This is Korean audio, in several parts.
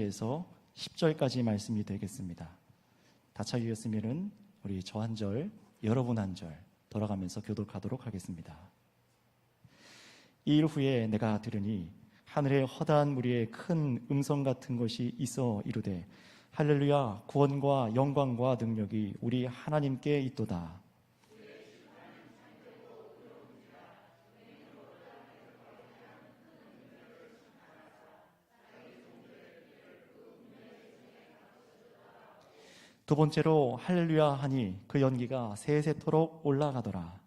에서 10절까지 말씀이 되겠습니다. 다 찾으셨으면 우리 저 한 절, 여러분 한 절 돌아가면서 교독하도록 하겠습니다. 이 일 후에 내가 들으니 하늘에 허다한 무리에 큰 음성 같은 것이 있어 이르되 할렐루야, 구원과 영광과 능력이 우리 하나님께 있도다. 두 번째로 할렐루야 하니 그 연기가 세세토록 올라가더라.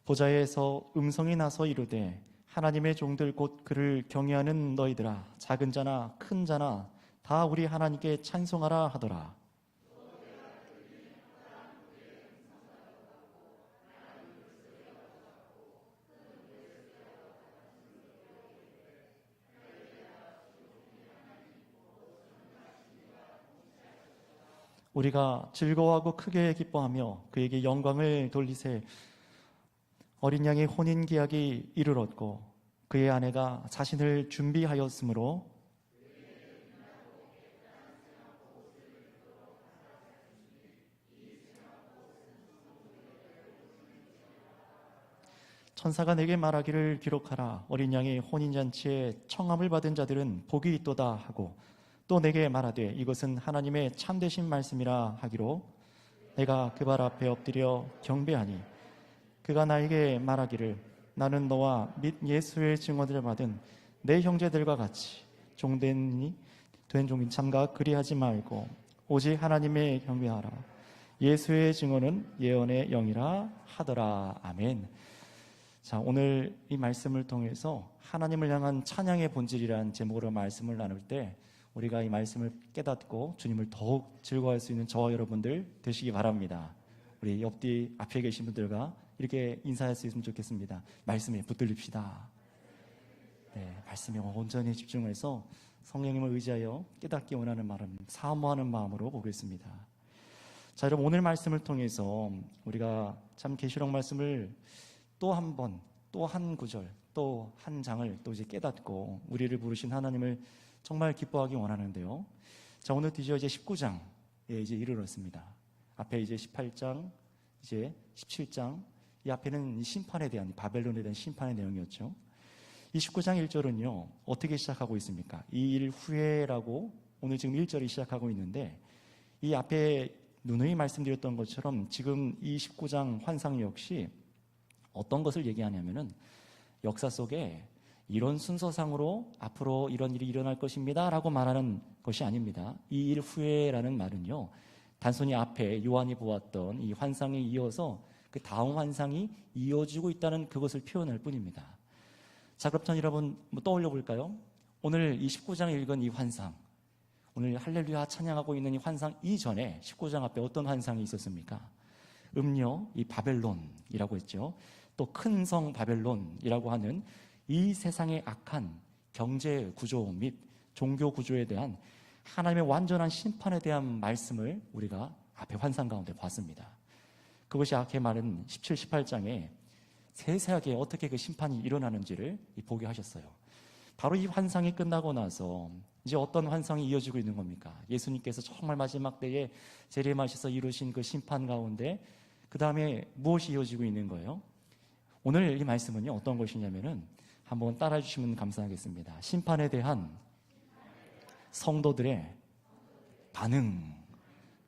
보좌에서 음성이 나서 이르되 하나님의 종들 곧 그를 경외하는 너희들아, 작은 자나 큰 자나 다 우리 하나님께 찬송하라 하더라. 우리가 즐거워하고 크게 기뻐하며 그에게 영광을 돌리세. 어린 양의 혼인 계약이 이르렀고 그의 아내가 자신을 준비하였으므로 천사가 내게 말하기를 기록하라. 어린 양의 혼인잔치에 청함을 받은 자들은 복이 있도다 하고 또 내게 말하되 이것은 하나님의 참되신 말씀이라 하기로 내가 그 발 앞에 엎드려 경배하니 그가 나에게 말하기를 나는 너와 및 예수의 증언을 받은 내 형제들과 같이 종된 종인 참가 그리하지 말고 오직 하나님의 경배하라. 예수의 증언은 예언의 영이라 하더라. 아멘. 자, 오늘 이 말씀을 통해서 하나님을 향한 찬양의 본질이라는 제목으로 말씀을 나눌 때 우리가 이 말씀을 깨닫고 주님을 더욱 즐거워할 수 있는 저와 여러분들 되시기 바랍니다. 우리 옆뒤 앞에 계신 분들과 이렇게 인사할 수 있으면 좋겠습니다. 말씀에 붙들립시다. 네, 말씀에 온전히 집중해서 성령님을 의지하여 깨닫기 원하는 마음, 사모하는 마음으로 보겠습니다. 자, 여러분, 오늘 말씀을 통해서 우리가 참 계시록 말씀을 또 한 번, 또 한 구절, 또 한 장을 또 이제 깨닫고 우리를 부르신 하나님을 정말 기뻐하기 원하는데요. 자, 오늘 드디어 이제 19장에 이제 이르렀습니다. 앞에 이제 18장, 이제 17장, 이 앞에는 심판에 대한, 바벨론에 대한 심판의 내용이었죠. 이 19장 1절은요, 어떻게 시작하고 있습니까? 이 일 후에라고 오늘 지금 1절이 시작하고 있는데, 이 앞에 누누이 말씀드렸던 것처럼 지금 이 19장 환상 역시 어떤 것을 얘기하냐면은 역사 속에 이런 순서상으로 앞으로 이런 일이 일어날 것입니다 라고 말하는 것이 아닙니다. 이 일 후에라는 말은요, 단순히 앞에 요한이 보았던 이 환상에 이어서 그 다음 환상이 이어지고 있다는 그것을 표현할 뿐입니다. 자, 그렇다면 여러분 떠올려 볼까요? 오늘 이 19장에 읽은 이 환상, 오늘 할렐루야 찬양하고 있는 이 환상 이전에 19장 앞에 어떤 환상이 있었습니까? 음녀, 이 바벨론이라고 했죠. 또 큰 성 바벨론이라고 하는 이 세상의 악한 경제 구조 및 종교 구조에 대한 하나님의 완전한 심판에 대한 말씀을 우리가 앞에 환상 가운데 봤습니다. 그것이 앞에 말은 17, 18장에 세세하게 어떻게 그 심판이 일어나는지를 보게 하셨어요. 바로 이 환상이 끝나고 나서 이제 어떤 환상이 이어지고 있는 겁니까? 예수님께서 정말 마지막 때에 재림하셔서 이루신 그 심판 가운데 그 다음에 무엇이 이어지고 있는 거예요? 오늘 이 말씀은요, 어떤 것이냐면은 한번 따라해 주시면 감사하겠습니다. 심판에 대한 성도들의 반응.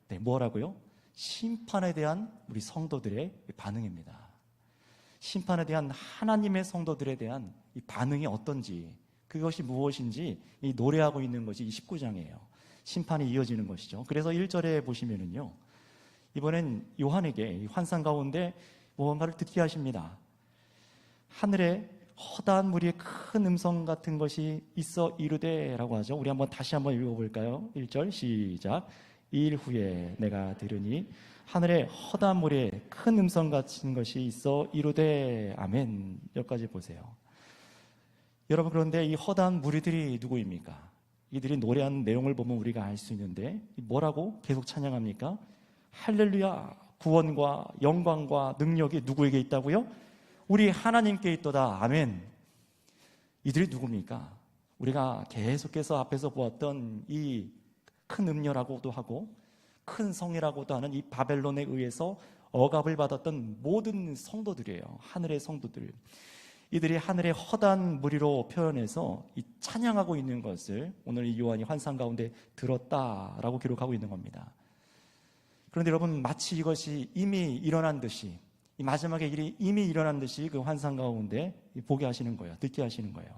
네, 뭐라고요? 심판에 대한 우리 성도들의 반응입니다. 심판에 대한 하나님의 성도들에 대한 이 반응이 어떤지, 그것이 무엇인지 이 노래하고 있는 것이 이 19장이에요. 심판이 이어지는 것이죠. 그래서 1절에 보시면은요, 이번엔 요한에게 이 환상 가운데 무언가를 듣게 하십니다. 하늘에 허다한 무리의 큰 음성 같은 것이 있어 이르되 라고 하죠. 우리 다시 한번 읽어볼까요? 1절 시작. 이 일 후에 내가 들으니 하늘에 허다한 무리의 큰 음성 같은 것이 있어 이르되. 아멘. 여기까지 보세요. 여러분, 그런데 이 허다한 무리들이 누구입니까? 이들이 노래하는 내용을 보면 우리가 알 수 있는데 뭐라고 계속 찬양합니까? 할렐루야, 구원과 영광과 능력이 누구에게 있다고요? 우리 하나님께 있도다. 아멘. 이들이 누굽니까? 우리가 계속해서 앞에서 보았던 이 큰 음녀라고도 하고 큰 성이라고도 하는 이 바벨론에 의해서 억압을 받았던 모든 성도들이에요. 하늘의 성도들. 이들이 하늘의 허다한 무리로 표현해서 이 찬양하고 있는 것을 오늘 이 요한이 환상 가운데 들었다라고 기록하고 있는 겁니다. 그런데 여러분, 마치 이것이 이미 일어난 듯이, 이 마지막의 일이 이미 일어난 듯이 그 환상 가운데 보게 하시는 거예요. 듣게 하시는 거예요.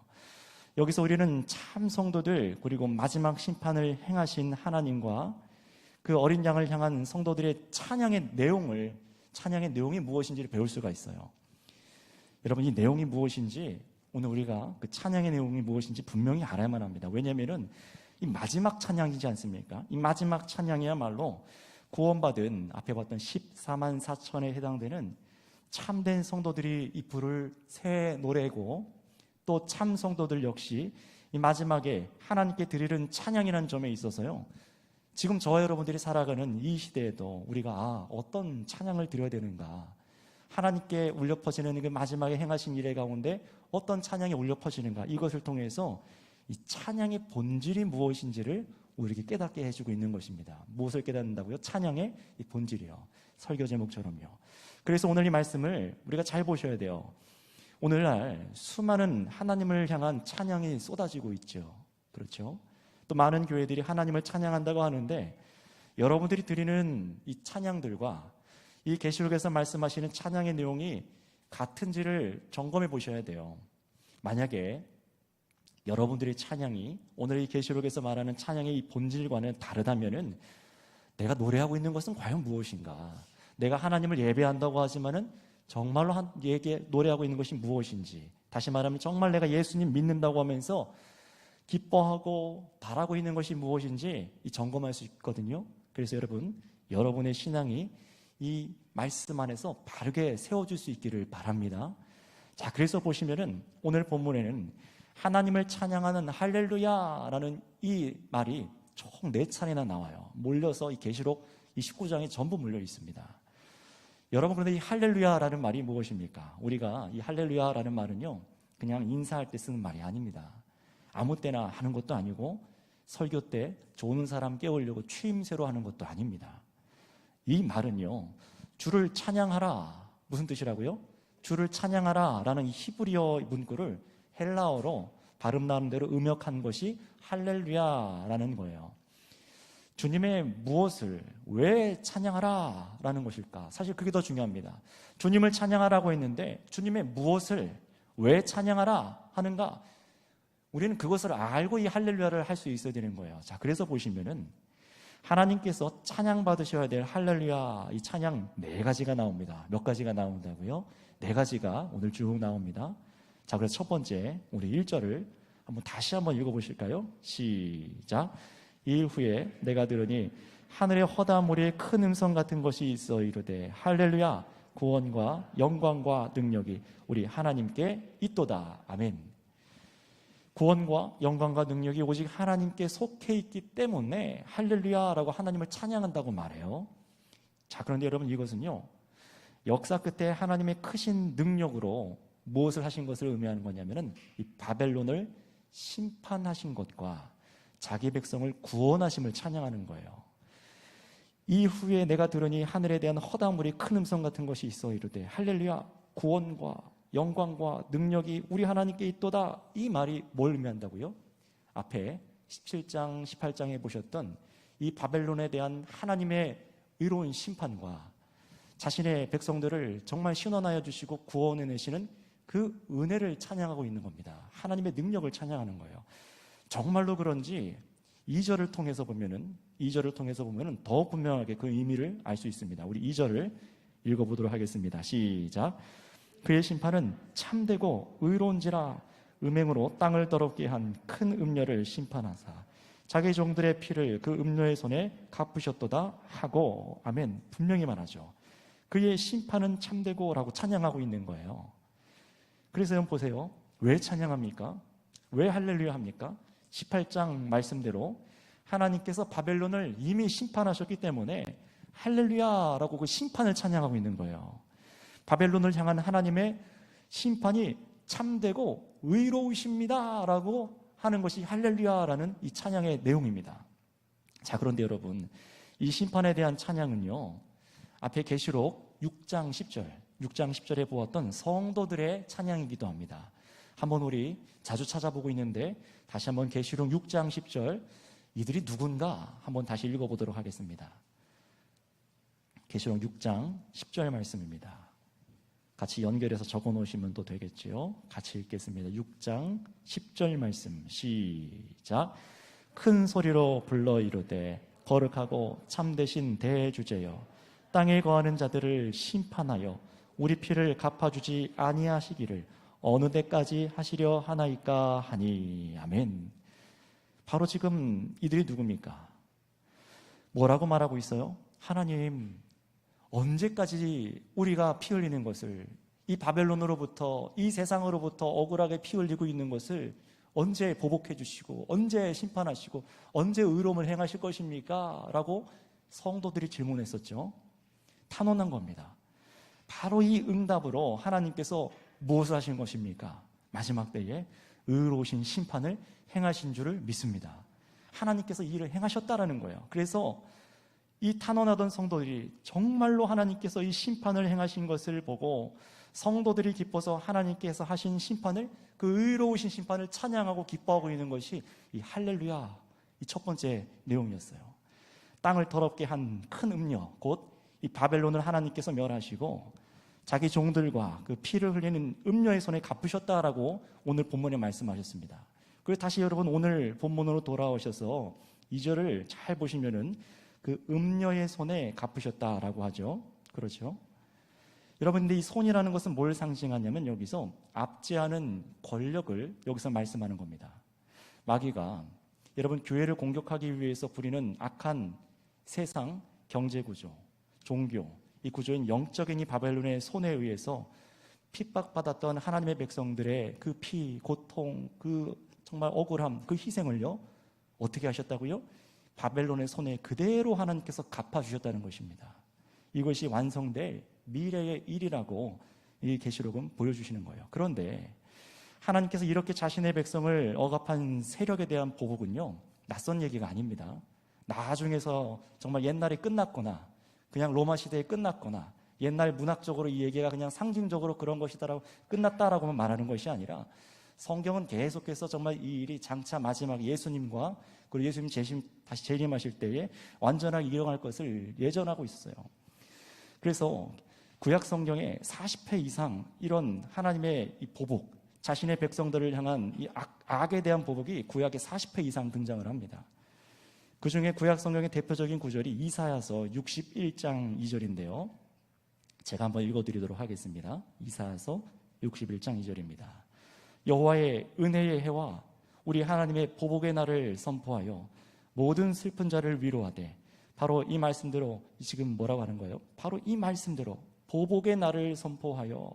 여기서 우리는 참 성도들, 그리고 마지막 심판을 행하신 하나님과 그 어린 양을 향한 성도들의 찬양의 내용이 무엇인지를 배울 수가 있어요. 여러분, 이 내용이 무엇인지, 오늘 우리가 그 찬양의 내용이 무엇인지 분명히 알아야만 합니다. 왜냐하면 이 마지막 찬양이지 않습니까? 이 마지막 찬양이야말로 구원받은 앞에 봤던 14만 4천에 해당되는 참된 성도들이 이 불을 새 노래고, 또 참 성도들 역시 이 마지막에 하나님께 드리는 찬양이라는 점에 있어서요, 지금 저와 여러분들이 살아가는 이 시대에도 우리가 어떤 찬양을 드려야 되는가, 하나님께 울려 퍼지는 그 마지막에 행하신 일의 가운데 어떤 찬양이 울려 퍼지는가, 이것을 통해서 이 찬양의 본질이 무엇인지를 우리에게 깨닫게 해주고 있는 것입니다. 무엇을 깨닫는다고요? 찬양의 이 본질이요. 설교 제목처럼요. 그래서 오늘 이 말씀을 우리가 잘 보셔야 돼요. 오늘날 수많은 하나님을 향한 찬양이 쏟아지고 있죠. 그렇죠? 또 많은 교회들이 하나님을 찬양한다고 하는데, 여러분들이 드리는 이 찬양들과 이 계시록에서 말씀하시는 찬양의 내용이 같은지를 점검해 보셔야 돼요. 만약에 여러분들의 찬양이 오늘 이 계시록에서 말하는 찬양의 이 본질과는 다르다면은 내가 노래하고 있는 것은 과연 무엇인가? 내가 하나님을 예배한다고 하지만은 정말로 노래하고 있는 것이 무엇인지, 다시 말하면 정말 내가 예수님 믿는다고 하면서 기뻐하고 바라고 있는 것이 무엇인지 점검할 수 있거든요. 그래서 여러분의 신앙이 이 말씀 안에서 바르게 세워질 수 있기를 바랍니다. 자, 그래서 보시면은 오늘 본문에는 하나님을 찬양하는 할렐루야라는 이 말이 총 4차례나 나와요. 몰려서 이 계시록 29장에 전부 몰려 있습니다. 여러분, 그런데 이 할렐루야라는 말이 무엇입니까? 우리가 이 할렐루야라는 말은요, 그냥 인사할 때 쓰는 말이 아닙니다. 아무 때나 하는 것도 아니고, 설교 때 좋은 사람 깨우려고 추임새로 하는 것도 아닙니다. 이 말은요, 주를 찬양하라. 무슨 뜻이라고요? 주를 찬양하라 라는 히브리어 문구를 헬라어로 발음 나는 대로 음역한 것이 할렐루야라는 거예요. 주님의 무엇을 왜 찬양하라 라는 것일까? 사실 그게 더 중요합니다. 주님을 찬양하라고 했는데 주님의 무엇을 왜 찬양하라 하는가? 우리는 그것을 알고 이 할렐루야를 할 수 있어야 되는 거예요. 자, 그래서 보시면은 하나님께서 찬양 받으셔야 될 할렐루야, 이 찬양 4가지가 나옵니다. 몇 가지가 나온다고요? 4가지가 오늘 쭉 나옵니다. 자, 그래서 첫 번째, 우리 1절을 다시 한번 읽어보실까요? 시작. 이 후에 내가 들으니 하늘의 허다한 무리에 큰 음성 같은 것이 있어 이르되 할렐루야, 구원과 영광과 능력이 우리 하나님께 있도다. 아멘. 구원과 영광과 능력이 오직 하나님께 속해 있기 때문에 할렐루야라고 하나님을 찬양한다고 말해요. 자, 그런데 여러분, 이것은요, 역사 끝에 하나님의 크신 능력으로 무엇을 하신 것을 의미하는 거냐면은 이 바벨론을 심판하신 것과 자기 백성을 구원하심을 찬양하는 거예요. 이후에 내가 들으니 하늘에 대한 허다한 물이 큰 음성 같은 것이 있어 이르되 할렐루야, 구원과 영광과 능력이 우리 하나님께 있도다. 이 말이 뭘 의미한다고요? 앞에 17장, 18장에 보셨던 이 바벨론에 대한 하나님의 의로운 심판과 자신의 백성들을 정말 신원하여 주시고 구원해내시는 그 은혜를 찬양하고 있는 겁니다. 하나님의 능력을 찬양하는 거예요. 정말로 그런지 2절을 통해서 보면은 더 분명하게 그 의미를 알 수 있습니다. 우리 2절을 읽어보도록 하겠습니다. 시작. 그의 심판은 참되고 의로운지라 음행으로 땅을 더럽게 한 큰 음녀를 심판하사 자기 종들의 피를 그 음녀의 손에 갚으셨도다 하고. 아멘. 분명히 말하죠. 그의 심판은 참되고 라고 찬양하고 있는 거예요. 그래서 여러분 보세요. 왜 찬양합니까? 왜 할렐루야 합니까? 18장 말씀대로 하나님께서 바벨론을 이미 심판하셨기 때문에 할렐루야라고 그 심판을 찬양하고 있는 거예요. 바벨론을 향한 하나님의 심판이 참되고 의로우십니다라고 하는 것이 할렐루야라는 이 찬양의 내용입니다. 자, 그런데 여러분, 이 심판에 대한 찬양은요, 앞에 계시록 6장 10절에 보았던 성도들의 찬양이기도 합니다. 한번 우리 자주 찾아보고 있는데 다시 한번 계시록 6장 10절, 이들이 누군가 한번 다시 읽어보도록 하겠습니다. 계시록 6장 10절 말씀입니다. 같이 연결해서 적어 놓으시면 또 되겠지요. 같이 읽겠습니다. 6장 10절 말씀 시작. 큰 소리로 불러 이르되 거룩하고 참되신 대주제여, 땅에 거하는 자들을 심판하여 우리 피를 갚아주지 아니하시기를 어느 때까지 하시려 하나이까 하니. 아멘. 바로 지금 이들이 누굽니까? 뭐라고 말하고 있어요? 하나님, 언제까지 우리가 피 흘리는 것을, 이 바벨론으로부터, 이 세상으로부터 억울하게 피 흘리고 있는 것을 언제 보복해 주시고, 언제 심판하시고, 언제 의로움을 행하실 것입니까? 라고 성도들이 질문했었죠. 탄원한 겁니다. 바로 이 응답으로 하나님께서 무엇을 하신 것입니까? 마지막 때에 의로우신 심판을 행하신 줄을 믿습니다. 하나님께서 이 일을 행하셨다라는 거예요. 그래서 이 탄원하던 성도들이 정말로 하나님께서 이 심판을 행하신 것을 보고 성도들이 기뻐서 하나님께서 하신 심판을, 그 의로우신 심판을 찬양하고 기뻐하고 있는 것이 이 할렐루야, 이 첫 번째 내용이었어요. 땅을 더럽게 한 큰 음녀, 곧 이 바벨론을 하나님께서 멸하시고 자기 종들과 그 피를 흘리는 음녀의 손에 갚으셨다라고 오늘 본문에 말씀하셨습니다. 그래서 다시 여러분 오늘 본문으로 돌아오셔서 2절을 잘 보시면은 그 음녀의 손에 갚으셨다라고 하죠. 그렇죠? 여러분, 근데 이 손이라는 것은 뭘 상징하냐면 여기서 압제하는 권력을 여기서 말씀하는 겁니다. 마귀가 여러분 교회를 공격하기 위해서 부리는 악한 세상, 경제구조, 종교, 이 구조인 영적인 이 바벨론의 손에 의해서 핍박받았던 하나님의 백성들의 그 피, 고통, 그 정말 억울함, 그 희생을요, 어떻게 하셨다고요? 바벨론의 손에 그대로 하나님께서 갚아주셨다는 것입니다. 이것이 완성될 미래의 일이라고 이 계시록은 보여주시는 거예요. 그런데 하나님께서 이렇게 자신의 백성을 억압한 세력에 대한 보복은요, 낯선 얘기가 아닙니다. 나중에서 정말 옛날에 끝났거나 그냥 로마 시대에 끝났거나 옛날 문학적으로 이 얘기가 그냥 상징적으로 그런 것이다라고 끝났다라고만 말하는 것이 아니라 성경은 계속해서 정말 이 일이 장차 마지막 예수님과 그리고 예수님 다시 재림하실 때에 완전하게 일어날 것을 예전하고 있어요. 그래서 구약 성경에 40회 이상 이런 하나님의 이 보복, 자신의 백성들을 향한 이 악에 대한 보복이 구약에 40회 이상 등장을 합니다. 그 중에 구약 성경의 대표적인 구절이 이사야서 61장 2절인데요. 제가 한번 읽어드리도록 하겠습니다. 이사야서 61장 2절입니다. 여호와의 은혜의 해와 우리 하나님의 보복의 날을 선포하여 모든 슬픈 자를 위로하되, 바로 이 말씀대로 지금 뭐라고 하는 거예요? 바로 이 말씀대로 보복의 날을 선포하여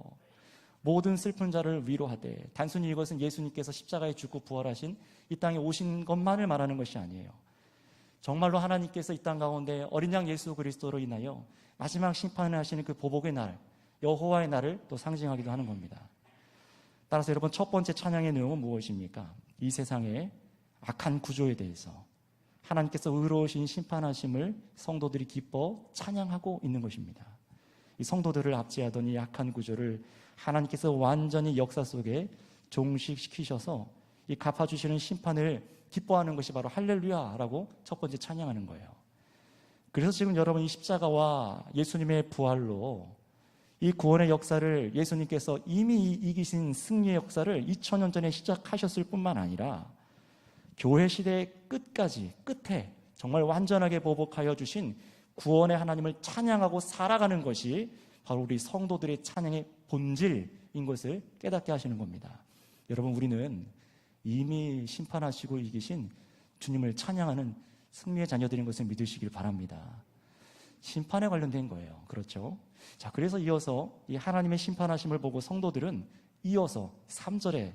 모든 슬픈 자를 위로하되, 단순히 이것은 예수님께서 십자가에 죽고 부활하신 이 땅에 오신 것만을 말하는 것이 아니에요. 정말로 하나님께서 이 땅 가운데 어린 양 예수 그리스도로 인하여 마지막 심판을 하시는 그 보복의 날, 여호와의 날을 또 상징하기도 하는 겁니다. 따라서 여러분, 첫 번째 찬양의 내용은 무엇입니까? 이 세상의 악한 구조에 대해서 하나님께서 의로우신 심판하심을 성도들이 기뻐 찬양하고 있는 것입니다. 이 성도들을 압제하던 이 악한 구조를 하나님께서 완전히 역사 속에 종식시키셔서 이 갚아주시는 심판을 기뻐하는 것이 바로 할렐루야라고 첫 번째 찬양하는 거예요. 그래서 지금 여러분, 이 십자가와 예수님의 부활로 이 구원의 역사를 예수님께서 이미 이기신 승리의 역사를 2000년 전에 시작하셨을 뿐만 아니라 교회 시대의 끝에 정말 완전하게 보복하여 주신 구원의 하나님을 찬양하고 살아가는 것이 바로 우리 성도들의 찬양의 본질인 것을 깨닫게 하시는 겁니다. 여러분, 우리는 이미 심판하시고 이기신 주님을 찬양하는 승리의 자녀들인 것을 믿으시길 바랍니다. 심판에 관련된 거예요. 그렇죠? 자, 그래서 이어서 이 하나님의 심판하심을 보고 성도들은 이어서 3절에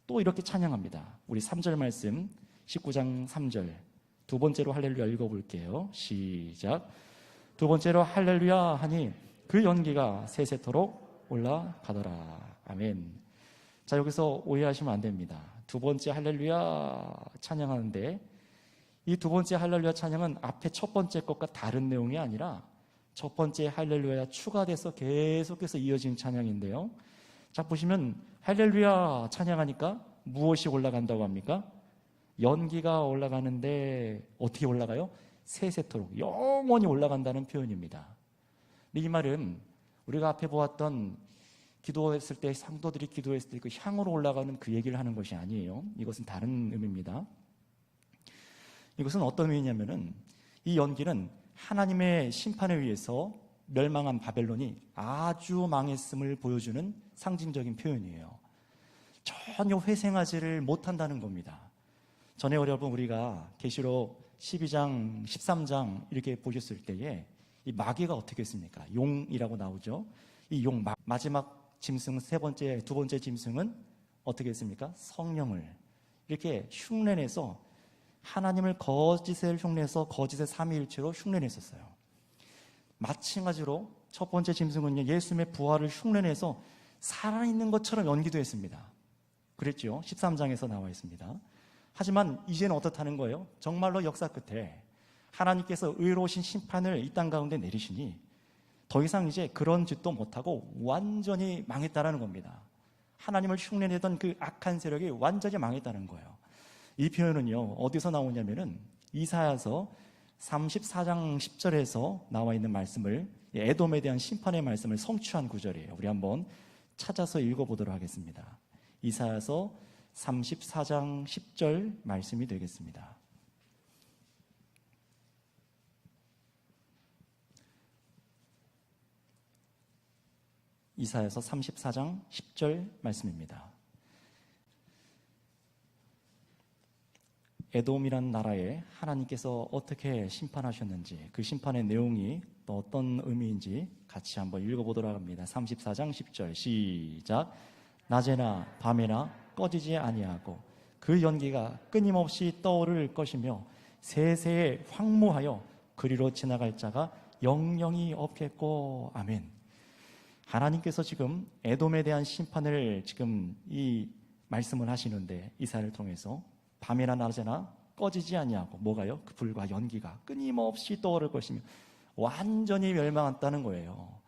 또 이렇게 찬양합니다. 우리 3절 말씀 19장 3절 두 번째로 할렐루야 읽어볼게요. 시작. 두 번째로 할렐루야 하니 그 연기가 세세토록 올라가더라. 아멘. 자, 여기서 오해하시면 안 됩니다. 두 번째 할렐루야 찬양하는데 이 두 번째 할렐루야 찬양은 앞에 첫 번째 것과 다른 내용이 아니라 첫 번째 할렐루야가 추가돼서 계속해서 이어진 찬양인데요. 자, 보시면 할렐루야 찬양하니까 무엇이 올라간다고 합니까? 연기가 올라가는데 어떻게 올라가요? 세세토록 영원히 올라간다는 표현입니다. 이 말은 우리가 앞에 보았던 기도했을 때 상도들이 기도했을 때 그 향으로 올라가는 그 얘기를 하는 것이 아니에요. 이것은 다른 의미입니다. 이것은 어떤 의미냐면은 이 연기는 하나님의 심판에 의해서 멸망한 바벨론이 아주 망했음을 보여주는 상징적인 표현이에요. 전혀 회생하지를 못한다는 겁니다. 전에 여러분 우리가 계시록 12장, 13장 이렇게 보셨을 때에 이 마귀가 어떻게 했습니까? 용이라고 나오죠. 이 용 마지막 짐승 두 번째 짐승은 어떻게 했습니까? 성령을 이렇게 흉내내서 하나님을 거짓을 흉내내서 거짓의 삼위일체로 흉내냈었어요. 마찬가지로 첫 번째 짐승은요, 예수님의 부활을 흉내내서 살아있는 것처럼 연기도 했습니다. 그랬죠. 13장에서 나와 있습니다. 하지만 이제는 어떻다는 거예요? 정말로 역사 끝에 하나님께서 의로우신 심판을 이 땅 가운데 내리시니 더 이상 이제 그런 짓도 못하고 완전히 망했다라는 겁니다. 하나님을 흉내내던 그 악한 세력이 완전히 망했다는 거예요. 이 표현은요, 어디서 나오냐면은 이사야서 34장 10절에서 나와 있는 말씀을, 에돔에 대한 심판의 말씀을 성취한 구절이에요. 우리 한번 찾아서 읽어보도록 하겠습니다. 이사야서 34장 10절 말씀이 되겠습니다. 이사야서 34장 10절 말씀입니다. 에돔이란 나라에 하나님께서 어떻게 심판하셨는지, 그 심판의 내용이 또 어떤 의미인지 같이 한번 읽어보도록 합니다. 34장 10절 시작. 낮에나 밤에나 꺼지지 아니하고 그 연기가 끊임없이 떠오를 것이며 세세에 황무하여 그리로 지나갈 자가 영영이 없겠고. 아멘. 하나님께서 지금 에돔에 대한 심판을 지금 이 말씀을 하시는데, 이사야를 통해서 밤이나 낮에나 꺼지지 아니하고 뭐가요? 그 불과 연기가 끊임없이 떠오를 것이며 완전히 멸망한다는 거예요.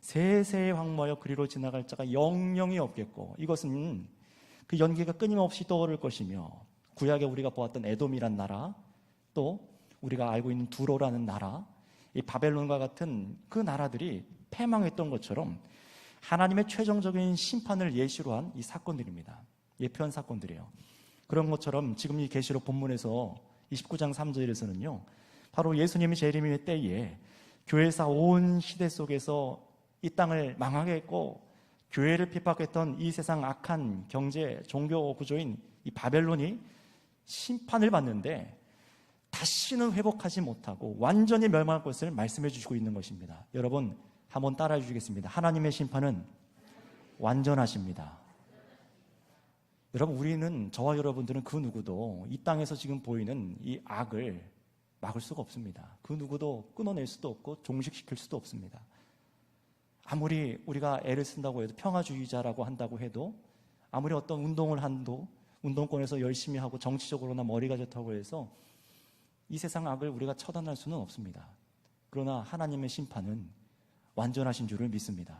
세세에 황무하여 그리로 지나갈 자가 영영이 없겠고, 이것은 그 연기가 끊임없이 떠오를 것이며, 구약에 우리가 보았던 에돔이란 나라, 또 우리가 알고 있는 두로라는 나라, 이 바벨론과 같은 그 나라들이 패망했던 것처럼 하나님의 최종적인 심판을 예시로 한 이 사건들입니다. 예표한 사건들이에요. 그런 것처럼 지금 이 계시록 본문에서 29장 3절에서는요, 바로 예수님이 재림의 때에 교회사 온 시대 속에서 이 땅을 망하게 했고 교회를 핍박했던 이 세상 악한 경제, 종교 구조인 이 바벨론이 심판을 받는데 다시는 회복하지 못하고 완전히 멸망할 것을 말씀해 주시고 있는 것입니다. 여러분 한번 따라해 주시겠습니다. 하나님의 심판은 완전하십니다. 여러분, 우리는, 저와 여러분들은 그 누구도 이 땅에서 지금 보이는 이 악을 막을 수가 없습니다. 그 누구도 끊어낼 수도 없고 종식시킬 수도 없습니다. 아무리 우리가 애를 쓴다고 해도, 평화주의자라고 한다고 해도, 아무리 어떤 운동을 한도, 운동권에서 열심히 하고 정치적으로나 머리가 좋다고 해서 이 세상 악을 우리가 처단할 수는 없습니다. 그러나 하나님의 심판은 완전하신 줄을 믿습니다.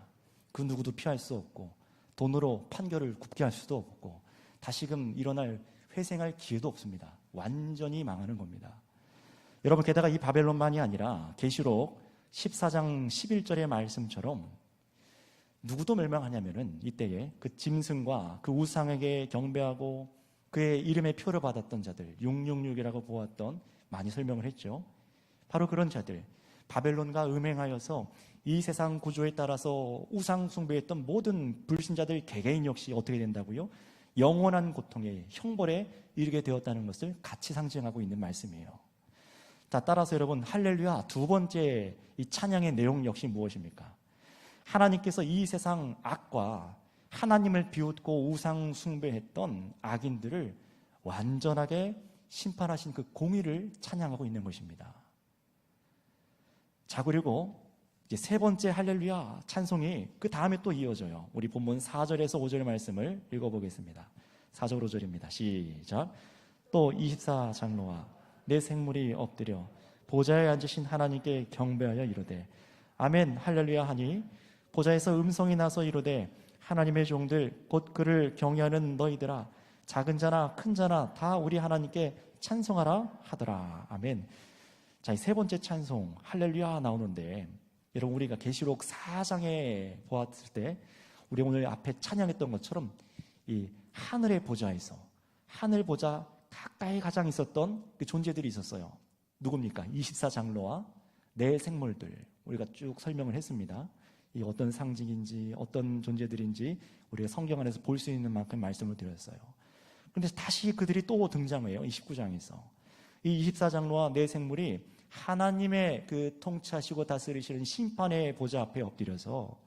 그 누구도 피할 수 없고 돈으로 판결을 굽게 할 수도 없고 다시금 일어날 회생할 기회도 없습니다. 완전히 망하는 겁니다. 여러분, 게다가 이 바벨론만이 아니라 계시록 14장 11절의 말씀처럼 누구도 멸망하냐면은 이때에 그 짐승과 그 우상에게 경배하고 그의 이름의 표를 받았던 자들, 666이라고 보았던, 많이 설명을 했죠. 바로 그런 자들, 바벨론과 음행하여서 이 세상 구조에 따라서 우상 숭배했던 모든 불신자들 개개인 역시 어떻게 된다고요? 영원한 고통의 형벌에 이르게 되었다는 것을 같이 상징하고 있는 말씀이에요. 자, 따라서 여러분, 할렐루야 두 번째 이 찬양의 내용 역시 무엇입니까? 하나님께서 이 세상 악과 하나님을 비웃고 우상 숭배했던 악인들을 완전하게 심판하신 그 공의를 찬양하고 있는 것입니다. 자, 그리고 이제 세 번째 할렐루야 찬송이 그 다음에 또 이어져요. 우리 본문 4절에서 5절 말씀을 읽어보겠습니다. 4절 5절입니다. 시작. 또 24장로와 내 생물이 엎드려 보좌에 앉으신 하나님께 경배하여 이르되 아멘 할렐루야 하니 보좌에서 음성이 나서 이르되 하나님의 종들 곧 그를 경외하는 너희들아 작은 자나 큰 자나 다 우리 하나님께 찬송하라 하더라. 아멘. 자, 이 세 번째 찬송 할렐루야 나오는데 여러분, 우리가 계시록 4장에 보았을 때 우리 오늘 앞에 찬양했던 것처럼 이 하늘의 보좌에서 하늘 보좌 가까이 가장 있었던 그 존재들이 있었어요. 누굽니까? 24장로와 내 생물들. 우리가 쭉 설명을 했습니다. 이 어떤 상징인지 어떤 존재들인지 우리가 성경 안에서 볼 수 있는 만큼 말씀을 드렸어요. 그런데 다시 그들이 또 등장해요. 29장에서 이 24장로와 내 생물이 하나님의 그 통치하시고 다스리시는 심판의 보좌 앞에 엎드려서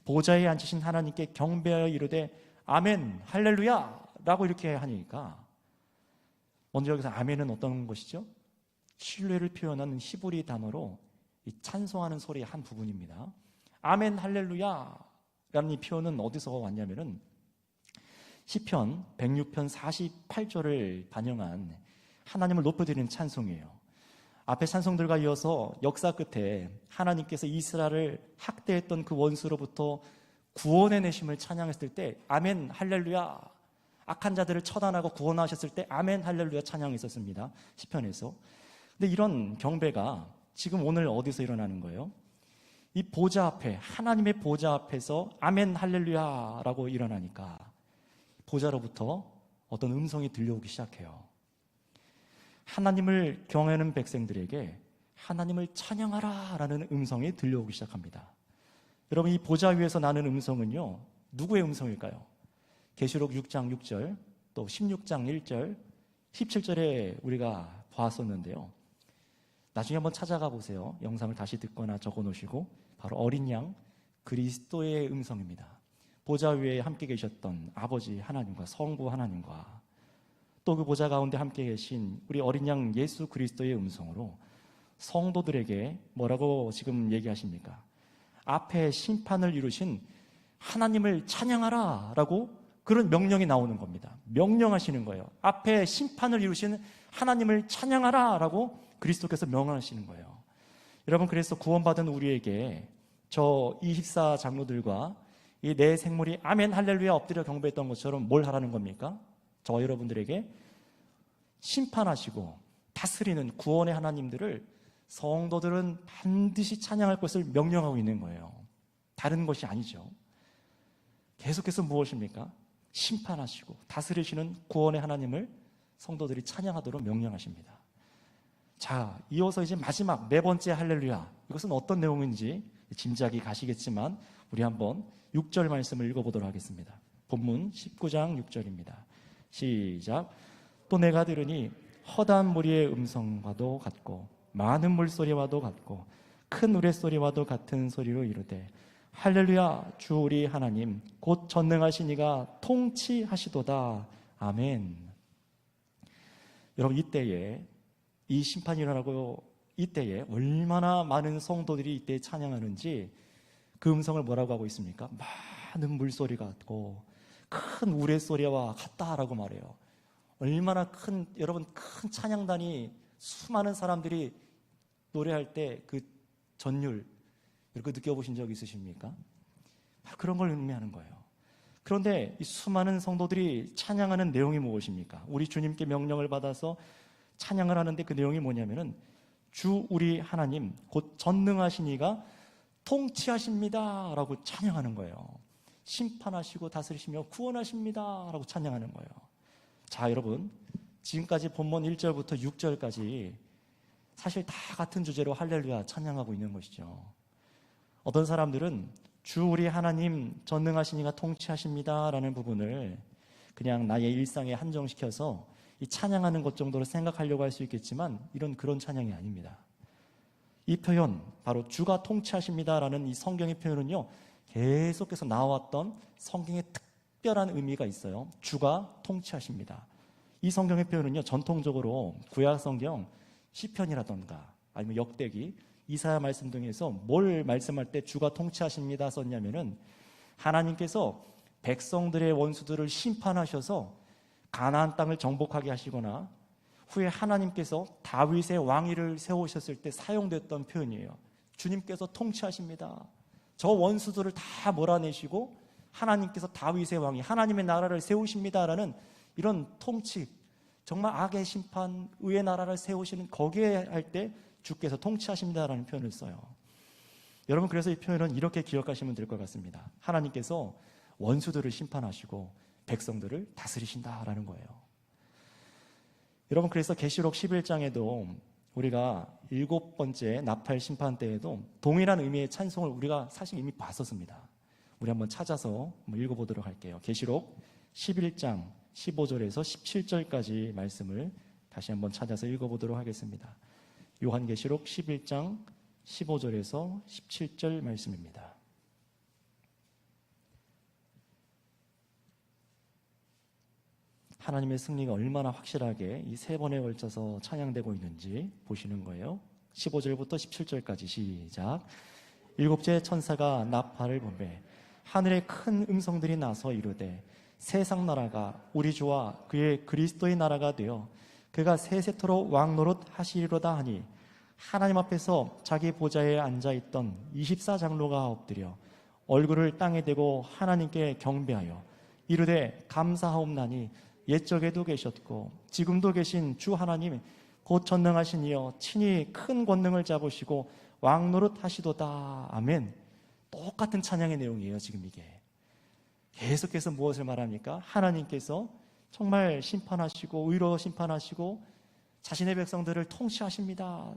보좌에 앉으신 하나님께 경배하여 이르되 아멘 할렐루야 라고 이렇게 하니까, 먼저 여기서 아멘은 어떤 것이죠? 신뢰를 표현하는 히브리 단어로 이 찬송하는 소리의 한 부분입니다. 아멘 할렐루야 라는 이 표현은 어디서 왔냐면은 시편 106편 48절을 반영한 하나님을 높여드리는 찬송이에요. 앞에 찬송들과 이어서 역사 끝에 하나님께서 이스라엘을 학대했던 그 원수로부터 구원해내심을 찬양했을 때 아멘 할렐루야, 악한 자들을 처단하고 구원하셨을 때 아멘 할렐루야 찬양이 있었습니다. 시편에서. 근데 이런 경배가 지금 오늘 어디서 일어나는 거예요? 이 보좌 앞에, 하나님의 보좌 앞에서 아멘 할렐루야라고 일어나니까 보좌로부터 어떤 음성이 들려오기 시작해요. 하나님을 경외하는 백성들에게 하나님을 찬양하라 라는 음성이 들려오기 시작합니다. 여러분, 이 보좌 위에서 나는 음성은요, 누구의 음성일까요? 계시록 6장 6절, 또 16장 1절, 17절에 우리가 보았었는데요. 나중에 한번 찾아가 보세요. 영상을 다시 듣거나 적어 놓으시고, 바로 어린 양 그리스도의 음성입니다. 보좌 위에 함께 계셨던 아버지 하나님과 성부 하나님과 또 그 보좌 가운데 함께 계신 우리 어린 양 예수 그리스도의 음성으로 성도들에게 뭐라고 지금 얘기하십니까? 앞에 심판을 이루신 하나님을 찬양하라 라고 그런 명령이 나오는 겁니다. 명령하시는 거예요. 앞에 심판을 이루신 하나님을 찬양하라 라고 그리스도께서 명령하시는 거예요. 여러분, 그래서 구원받은 우리에게 저 24장로들과 이 내 생물이 아멘 할렐루야 엎드려 경배했던 것처럼 뭘 하라는 겁니까? 저와 여러분들에게 심판하시고 다스리는 구원의 하나님들을 성도들은 반드시 찬양할 것을 명령하고 있는 거예요. 다른 것이 아니죠. 계속해서 무엇입니까? 심판하시고 다스리시는 구원의 하나님을 성도들이 찬양하도록 명령하십니다. 자, 이어서 이제 마지막 네 번째 할렐루야, 이것은 어떤 내용인지 짐작이 가시겠지만 우리 한번 6절 말씀을 읽어보도록 하겠습니다. 본문 19장 6절입니다. 시작. 또 내가 들으니 허다한 무리의 음성과도 같고 많은 물소리와도 같고 큰 우레소리와도 같은 소리로 이르되 할렐루야 주 우리 하나님 곧 전능하신 이가 통치하시도다. 아멘. 여러분, 이때에 이 심판이 일어나고 이때에 얼마나 많은 성도들이 이때 찬양하는지 그 음성을 뭐라고 하고 있습니까? 많은 물소리 같고 큰 우레소리와 같다라고 말해요. 얼마나 큰, 여러분, 큰 찬양단이 수많은 사람들이 노래할 때 그 전율 이렇게 느껴보신 적 있으십니까? 바로 그런 걸 의미하는 거예요. 그런데 이 수많은 성도들이 찬양하는 내용이 무엇입니까? 우리 주님께 명령을 받아서 찬양을 하는데 그 내용이 뭐냐면은 주 우리 하나님 곧 전능하신 이가 통치하십니다 라고 찬양하는 거예요. 심판하시고 다스리시며 구원하십니다 라고 찬양하는 거예요. 자, 여러분, 지금까지 본문 1절부터 6절까지 사실 다 같은 주제로 할렐루야 찬양하고 있는 것이죠. 어떤 사람들은 주 우리 하나님 전능하신 이가 통치하십니다 라는 부분을 그냥 나의 일상에 한정시켜서 이 찬양하는 것 정도로 생각하려고 할 수 있겠지만 이런 그런 찬양이 아닙니다. 이 표현, 바로 주가 통치하십니다 라는 이 성경의 표현은요, 계속해서 나왔던 성경의 특별한 의미가 있어요. 주가 통치하십니다. 이 성경의 표현은요, 전통적으로 구약 성경 시편이라던가 아니면 역대기 이사야 말씀 등에서 뭘 말씀할 때 주가 통치하십니다 썼냐면은 하나님께서 백성들의 원수들을 심판하셔서 가나안 땅을 정복하게 하시거나 후에 하나님께서 다윗의 왕위를 세우셨을 때 사용됐던 표현이에요. 주님께서 통치하십니다. 저 원수들을 다 몰아내시고 하나님께서 다윗의 왕위, 하나님의 나라를 세우십니다라는 이런 통치, 정말 악의 심판, 의의 나라를 세우시는 거기에 할 때 주께서 통치하십니다라는 표현을 써요. 여러분, 그래서 이 표현은 이렇게 기억하시면 될 것 같습니다. 하나님께서 원수들을 심판하시고 백성들을 다스리신다라는 거예요. 여러분, 그래서 계시록 11장에도 우리가 7번째 나팔 심판 때에도 동일한 의미의 찬송을 우리가 사실 이미 봤었습니다. 우리 한번 찾아서 한번 읽어보도록 할게요. 계시록 11장 15절에서 17절까지 말씀을 다시 한번 찾아서 읽어보도록 하겠습니다. 요한계시록 11장 15절에서 17절 말씀입니다. 하나님의 승리가 얼마나 확실하게 이 세 번에 걸쳐서 찬양되고 있는지 보시는 거예요. 15절부터 17절까지 시작. 일곱째 천사가 나팔을 불매 하늘에 큰 음성들이 나서 이르되 세상 나라가 우리 주와 그의 그리스도의 나라가 되어 그가 세세토록 왕노릇 하시리로다 하니 하나님 앞에서 자기 보좌에 앉아있던 24장로가 엎드려 얼굴을 땅에 대고 하나님께 경배하여 이르되 감사하옵나니 옛적에도 계셨고 지금도 계신 주 하나님 곧 전능하신 이여 친히 큰 권능을 잡으시고 왕노릇 하시도다. 아멘. 똑같은 찬양의 내용이에요. 지금 이게 계속해서 무엇을 말합니까? 하나님께서 정말 심판하시고 의로 심판하시고 자신의 백성들을 통치하십니다.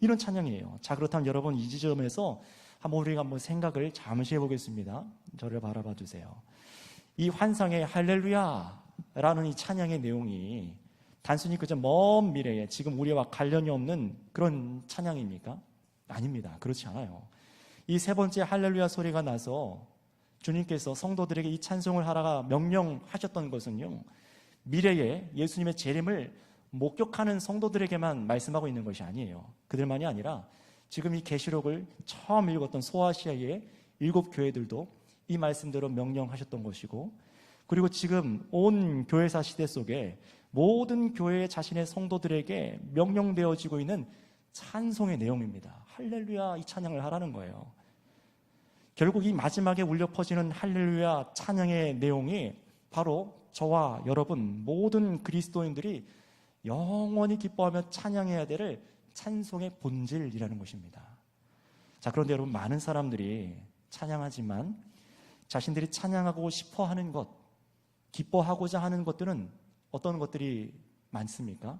이런 찬양이에요. 자, 그렇다면 여러분 이 지점에서 우리가 한번 생각을 잠시 해보겠습니다. 저를 바라봐 주세요. 이 환상의 할렐루야라는 이 찬양의 내용이 단순히 그저 먼 미래에 지금 우리와 관련이 없는 그런 찬양입니까? 아닙니다. 그렇지 않아요. 이 세 번째 할렐루야 소리가 나서 주님께서 성도들에게 이 찬송을 하라가 명령하셨던 것은요, 미래에 예수님의 재림을 목격하는 성도들에게만 말씀하고 있는 것이 아니에요. 그들만이 아니라 지금 이 계시록을 처음 읽었던 소아시아의 7 교회들도 이 말씀대로 명령하셨던 것이고, 그리고 지금 온 교회사 시대 속에 모든 교회의 자신의 성도들에게 명령되어지고 있는 찬송의 내용입니다. 할렐루야, 이 찬양을 하라는 거예요. 결국 이 마지막에 울려 퍼지는 할렐루야 찬양의 내용이 바로 저와 여러분 모든 그리스도인들이 영원히 기뻐하며 찬양해야 될 찬송의 본질이라는 것입니다. 자, 그런데 여러분, 많은 사람들이 찬양하지만 자신들이 찬양하고 싶어 하는 것, 기뻐하고자 하는 것들은 어떤 것들이 많습니까?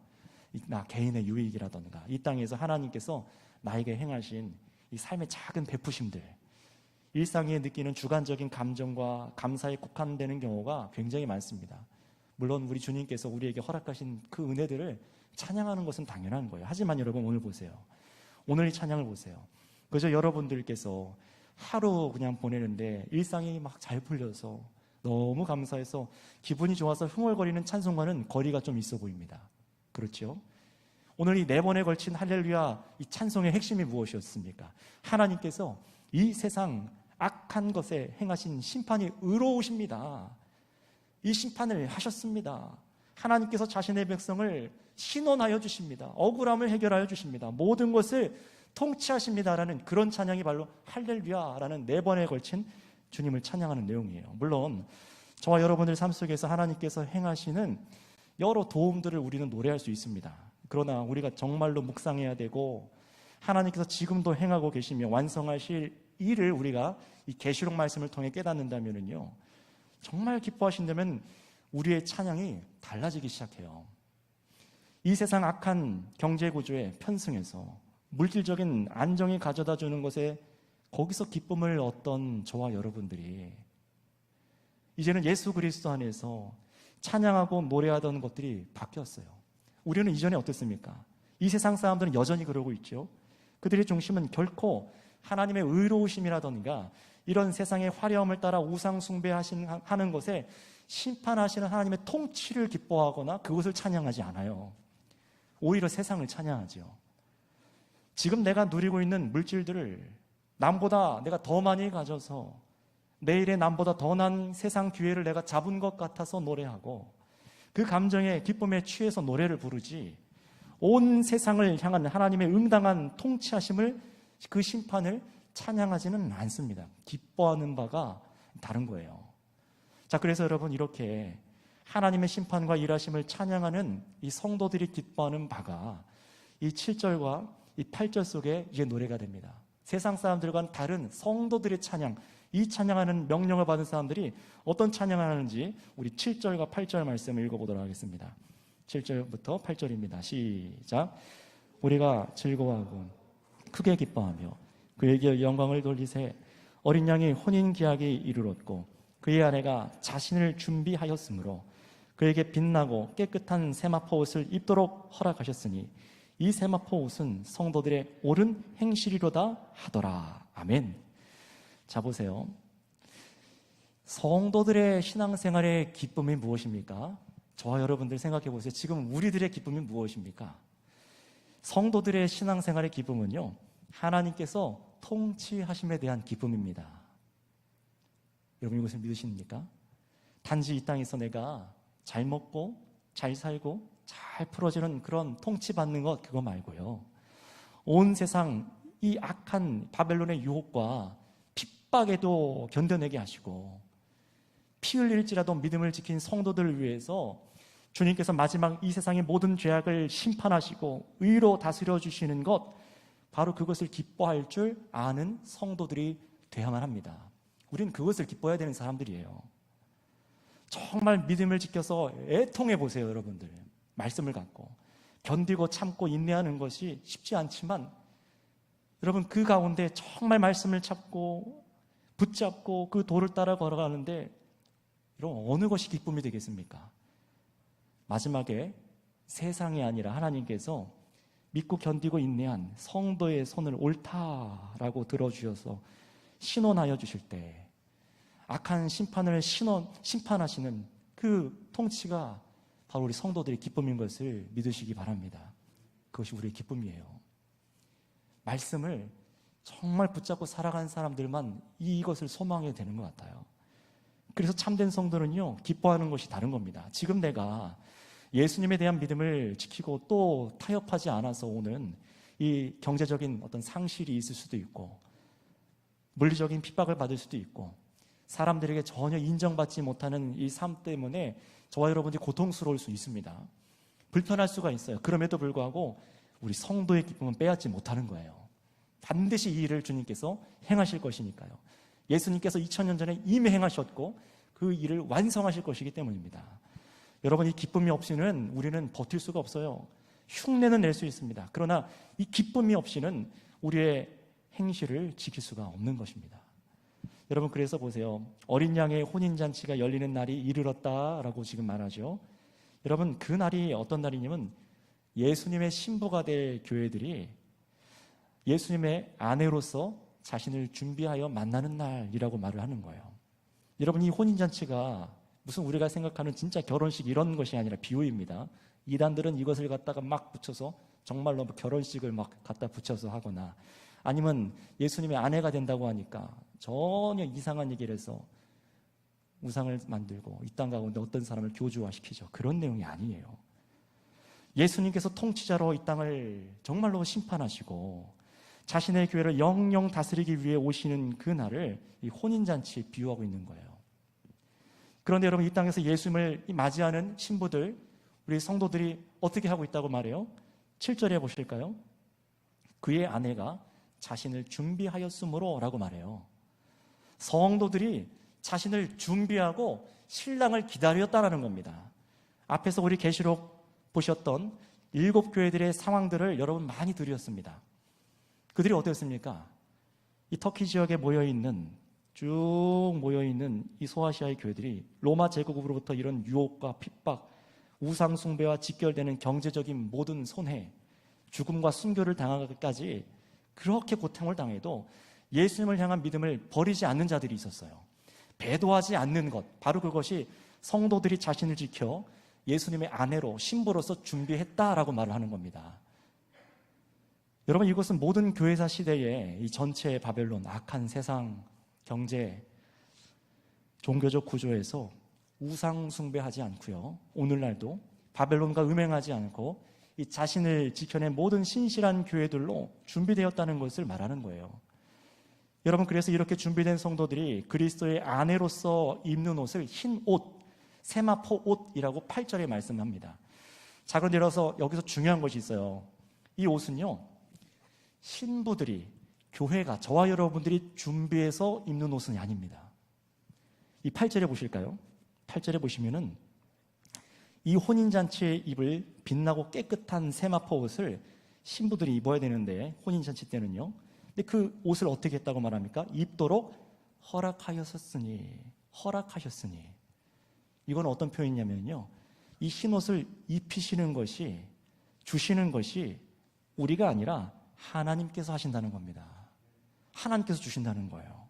나 개인의 유익이라던가 이 땅에서 하나님께서 나에게 행하신 이 삶의 작은 베푸심들, 일상에 느끼는 주관적인 감정과 감사에 국한되는 경우가 굉장히 많습니다. 물론 우리 주님께서 우리에게 허락하신 그 은혜들을 찬양하는 것은 당연한 거예요. 하지만 여러분, 오늘 보세요. 오늘 이 찬양을 보세요. 그저 여러분들께서 하루 그냥 보내는데 일상이 막 잘 풀려서 너무 감사해서 기분이 좋아서 흥얼거리는 찬송과는 거리가 좀 있어 보입니다. 그렇죠? 오늘 이 4번에 걸친 할렐루야 이 찬송의 핵심이 무엇이었습니까? 하나님께서 이 세상 악한 것에 행하신 심판이 의로우십니다. 이 심판을 하셨습니다. 하나님께서 자신의 백성을 신원하여 주십니다. 억울함을 해결하여 주십니다. 모든 것을 통치하십니다라는 그런 찬양이 바로 할렐루야라는 4번에 걸친 주님을 찬양하는 내용이에요. 물론 저와 여러분들 삶 속에서 하나님께서 행하시는 여러 도움들을 우리는 노래할 수 있습니다. 그러나 우리가 정말로 묵상해야 되고 하나님께서 지금도 행하고 계시며 완성하실 일을 우리가 이 계시록 말씀을 통해 깨닫는다면요, 정말 기뻐하신다면 우리의 찬양이 달라지기 시작해요. 이 세상 악한 경제 구조에 편승해서 물질적인 안정이 가져다 주는 것에 거기서 기쁨을 얻던 저와 여러분들이 이제는 예수 그리스도 안에서 찬양하고 노래하던 것들이 바뀌었어요. 우리는 이전에 어땠습니까? 이 세상 사람들은 여전히 그러고 있죠. 그들의 중심은 결코 하나님의 의로우심이라던가 이런 세상의 화려함을 따라 우상 숭배하는 것에 심판하시는 하나님의 통치를 기뻐하거나 그것을 찬양하지 않아요. 오히려 세상을 찬양하죠. 지금 내가 누리고 있는 물질들을 남보다 내가 더 많이 가져서 내일의 남보다 더 난 세상 기회를 내가 잡은 것 같아서 노래하고 그 감정에 기쁨에 취해서 노래를 부르지, 온 세상을 향한 하나님의 응당한 통치하심을, 그 심판을 찬양하지는 않습니다. 기뻐하는 바가 다른 거예요. 자, 그래서 여러분, 이렇게 하나님의 심판과 일하심을 찬양하는 이 성도들이 기뻐하는 바가 이 7절과 이 8절 속에 이게 노래가 됩니다. 세상 사람들과는 다른 성도들의 찬양, 이 찬양하는 명령을 받은 사람들이 어떤 찬양을 하는지 우리 7절과 8절 말씀을 읽어보도록 하겠습니다. 7절부터 8절입니다. 시작. 우리가 즐거워하고 크게 기뻐하며 그에게 영광을 돌리세. 어린 양이 혼인 계약이 이르렀고 그의 아내가 자신을 준비하였으므로 그에게 빛나고 깨끗한 세마포 옷을 입도록 허락하셨으니 이 세마포 옷은 성도들의 옳은 행실이로다 하더라. 아멘. 자, 보세요. 성도들의 신앙생활의 기쁨이 무엇입니까? 저와 여러분들 생각해 보세요. 지금 우리들의 기쁨이 무엇입니까? 성도들의 신앙생활의 기쁨은요, 하나님께서 통치하심에 대한 기쁨입니다. 여러분, 이것을 믿으십니까? 단지 이 땅에서 내가 잘 먹고 잘 살고 잘 풀어지는 그런 통치받는 것, 그거 말고요, 온 세상 이 악한 바벨론의 유혹과 핍박에도 견뎌내게 하시고 피 흘릴지라도 믿음을 지킨 성도들을 위해서 주님께서 마지막 이 세상의 모든 죄악을 심판하시고 의로 다스려 주시는 것, 바로 그것을 기뻐할 줄 아는 성도들이 돼야만 합니다. 우리는 그것을 기뻐해야 되는 사람들이에요. 정말 믿음을 지켜서 애통해 보세요. 여러분들, 말씀을 갖고 견디고 참고 인내하는 것이 쉽지 않지만, 여러분, 그 가운데 정말 말씀을 찾고 붙잡고 그 도를 따라 걸어가는데, 여러분, 어느 것이 기쁨이 되겠습니까? 마지막에 세상이 아니라 하나님께서 믿고 견디고 인내한 성도의 손을 옳다라고 들어주셔서 신원하여 주실 때, 악한 심판을 심판하시는 그 통치가 바로 우리 성도들의 기쁨인 것을 믿으시기 바랍니다. 그것이 우리의 기쁨이에요. 말씀을 정말 붙잡고 살아가는 사람들만 이것을 소망해야 되는 것 같아요. 그래서 참된 성도는요, 기뻐하는 것이 다른 겁니다. 지금 내가 예수님에 대한 믿음을 지키고 또 타협하지 않아서 오는 이 경제적인 어떤 상실이 있을 수도 있고, 물리적인 핍박을 받을 수도 있고, 사람들에게 전혀 인정받지 못하는 이 삶 때문에 저와 여러분들이 고통스러울 수 있습니다. 불편할 수가 있어요. 그럼에도 불구하고 우리 성도의 기쁨은 빼앗지 못하는 거예요. 반드시 이 일을 주님께서 행하실 것이니까요. 예수님께서 2000년 전에 이미 행하셨고 그 일을 완성하실 것이기 때문입니다. 여러분, 이 기쁨이 없이는 우리는 버틸 수가 없어요. 흉내는 낼 수 있습니다. 그러나 이 기쁨이 없이는 우리의 행실을 지킬 수가 없는 것입니다. 여러분, 그래서 보세요. 어린 양의 혼인잔치가 열리는 날이 이르렀다라고 지금 말하죠. 여러분, 그 날이 어떤 날이냐면 예수님의 신부가 될 교회들이 예수님의 아내로서 자신을 준비하여 만나는 날이라고 말을 하는 거예요. 여러분, 이 혼인잔치가 무슨 우리가 생각하는 진짜 결혼식 이런 것이 아니라 비유입니다. 이단들은 이것을 갖다가 막 붙여서 정말로 결혼식을 막 갖다 붙여서 하거나, 아니면 예수님의 아내가 된다고 하니까 전혀 이상한 얘기를 해서 우상을 만들고 이 땅 가운데 어떤 사람을 교주화시키죠. 그런 내용이 아니에요. 예수님께서 통치자로 이 땅을 정말로 심판하시고 자신의 교회를 영영 다스리기 위해 오시는 그 날을 이 혼인잔치에 비유하고 있는 거예요. 그런데 여러분, 이 땅에서 예수님을 맞이하는 신부들, 우리 성도들이 어떻게 하고 있다고 말해요? 7절에 보실까요? 그의 아내가 자신을 준비하였으므로 라고 말해요. 성도들이 자신을 준비하고 신랑을 기다렸다라는 겁니다. 앞에서 우리 계시록 보셨던 7 교회들의 상황들을 여러분 많이 들으셨습니다. 그들이 어땠습니까? 이 터키 지역에 쭉 모여있는 이 소아시아의 교회들이 로마 제국으로부터 이런 유혹과 핍박, 우상 숭배와 직결되는 경제적인 모든 손해, 죽음과 순교를 당하기까지 그렇게 고통을 당해도 예수님을 향한 믿음을 버리지 않는 자들이 있었어요. 배도하지 않는 것, 바로 그것이 성도들이 자신을 지켜 예수님의 아내로, 신부로서 준비했다라고 말을 하는 겁니다. 여러분, 이것은 모든 교회사 시대의 이 전체 바벨론, 악한 세상, 경제, 종교적 구조에서 우상 숭배하지 않고요, 오늘날도 바벨론과 음행하지 않고 이 자신을 지켜낸 모든 신실한 교회들로 준비되었다는 것을 말하는 거예요. 여러분, 그래서 이렇게 준비된 성도들이 그리스도의 아내로서 입는 옷을 흰 옷, 세마포 옷이라고 8절에 말씀합니다. 자, 그런데 여기서 중요한 것이 있어요. 이 옷은요, 신부들이, 교회가, 저와 여러분들이 준비해서 입는 옷은 아닙니다. 이 8절에 보실까요? 8절에 보시면은 이 혼인잔치에 입을 빛나고 깨끗한 세마포 옷을 신부들이 입어야 되는데, 혼인잔치 때는요. 근데 그 옷을 어떻게 했다고 말합니까? 입도록 허락하셨으니. 이건 어떤 표현이냐면요, 이 흰 옷을 입히시는 것이, 주시는 것이 우리가 아니라 하나님께서 하신다는 겁니다. 하나님께서 주신다는 거예요.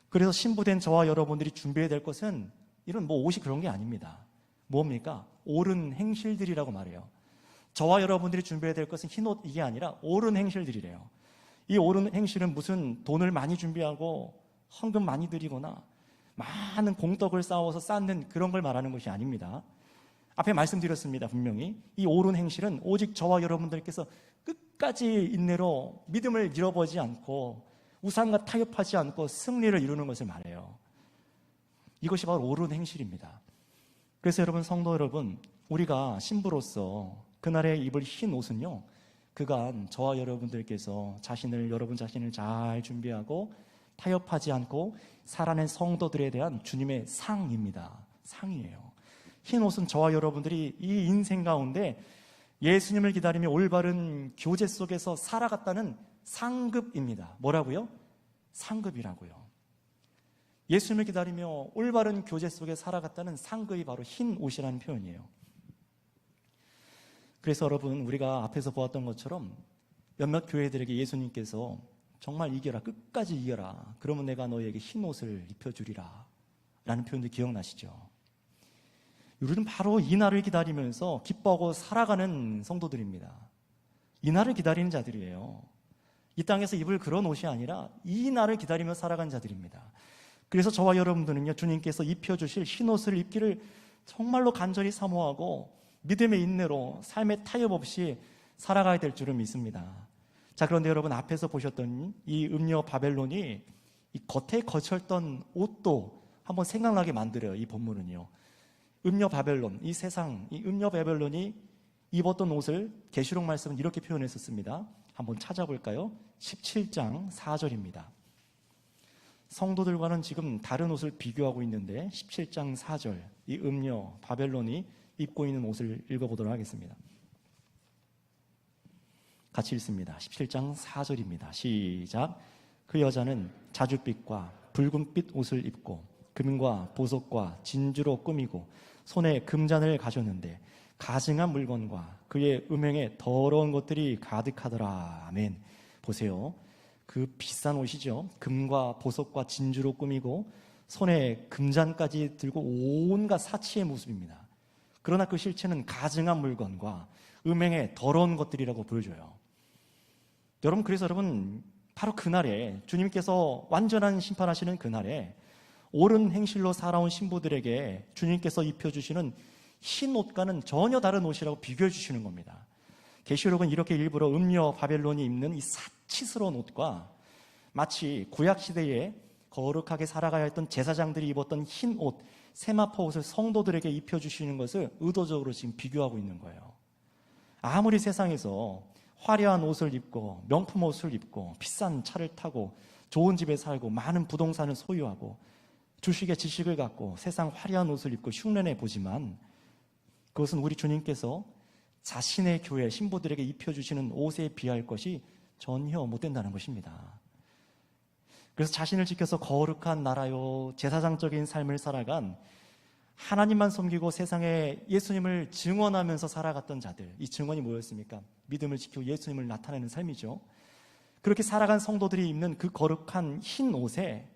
그래서 신부된 저와 여러분들이 준비해야 될 것은 이런 옷이 그런 게 아닙니다. 뭡니까? 옳은 행실들이라고 말해요. 저와 여러분들이 준비해야 될 것은 흰 옷, 이게 아니라 옳은 행실들이래요. 이 옳은 행실은 무슨 돈을 많이 준비하고 헌금 많이 드리거나 많은 공덕을 쌓아서 쌓는 그런 걸 말하는 것이 아닙니다. 앞에 말씀드렸습니다. 분명히 이 옳은 행실은 오직 저와 여러분들께서 끝까지 인내로 믿음을 잃어버리지 않고 우상과 타협하지 않고 승리를 이루는 것을 말해요. 이것이 바로 옳은 행실입니다. 그래서 여러분, 성도 여러분, 우리가 신부로서 그날에 입을 흰 옷은요, 그간 저와 여러분들께서 여러분 자신을 잘 준비하고 타협하지 않고 살아낸 성도들에 대한 주님의 상입니다. 상이에요. 흰 옷은 저와 여러분들이 이 인생 가운데 예수님을 기다리며 올바른 교제 속에서 살아갔다는 상급입니다. 뭐라고요? 상급이라고요. 예수님을 기다리며 올바른 교제 속에 살아갔다는 상급이 바로 흰 옷이라는 표현이에요. 그래서 여러분, 우리가 앞에서 보았던 것처럼 몇몇 교회들에게 예수님께서 정말 이겨라, 끝까지 이겨라, 그러면 내가 너에게 흰 옷을 입혀주리라 라는 표현도 기억나시죠? 우리는 바로 이 날을 기다리면서 기뻐하고 살아가는 성도들입니다. 이 날을 기다리는 자들이에요. 이 땅에서 입을 그런 옷이 아니라 이 날을 기다리며 살아가는 자들입니다. 그래서 저와 여러분들은요, 주님께서 입혀주실 흰 옷을 입기를 정말로 간절히 사모하고 믿음의 인내로 삶의 타협 없이 살아가야 될 줄을 믿습니다. 자, 그런데 여러분, 앞에서 보셨던 이 음녀 바벨론이 이 겉에 거쳤던 옷도 한번 생각나게 만들어요. 이 본문은요, 음녀 바벨론, 이 세상, 이 음녀 바벨론이 입었던 옷을 계시록 말씀은 이렇게 표현했었습니다. 한번 찾아볼까요? 17장 4절입니다. 성도들과는 지금 다른 옷을 비교하고 있는데 17장 4절, 이 음녀 바벨론이 입고 있는 옷을 읽어보도록 하겠습니다. 같이 읽습니다. 17장 4절입니다. 시작. 그 여자는 자줏빛과 붉은빛 옷을 입고 금과 보석과 진주로 꾸미고 손에 금잔을 가졌는데 가증한 물건과 그의 음행에 더러운 것들이 가득하더라. 아멘. 보세요. 그 비싼 옷이죠. 금과 보석과 진주로 꾸미고 손에 금잔까지 들고 온갖 사치의 모습입니다. 그러나 그 실체는 가증한 물건과 음행에 더러운 것들이라고 보여줘요. 여러분, 그래서 여러분, 바로 그날에 주님께서 완전한 심판하시는 그날에 옳은 행실로 살아온 신부들에게 주님께서 입혀주시는 흰 옷과는 전혀 다른 옷이라고 비교해 주시는 겁니다. 계시록은 이렇게 일부러 음녀 바벨론이 입는 이 사치스러운 옷과 마치 구약시대에 거룩하게 살아가야 했던 제사장들이 입었던 흰 옷, 세마포 옷을 성도들에게 입혀주시는 것을 의도적으로 지금 비교하고 있는 거예요. 아무리 세상에서 화려한 옷을 입고 명품 옷을 입고 비싼 차를 타고 좋은 집에 살고 많은 부동산을 소유하고 주식의 지식을 갖고 세상 화려한 옷을 입고 흉내내 보지만 그것은 우리 주님께서 자신의 교회 신부들에게 입혀주시는 옷에 비할 것이 전혀 못 된다는 것입니다. 그래서 자신을 지켜서 거룩한 나라요 제사장적인 삶을 살아간, 하나님만 섬기고 세상에 예수님을 증언하면서 살아갔던 자들, 이 증언이 뭐였습니까? 믿음을 지키고 예수님을 나타내는 삶이죠. 그렇게 살아간 성도들이 입는 그 거룩한 흰 옷에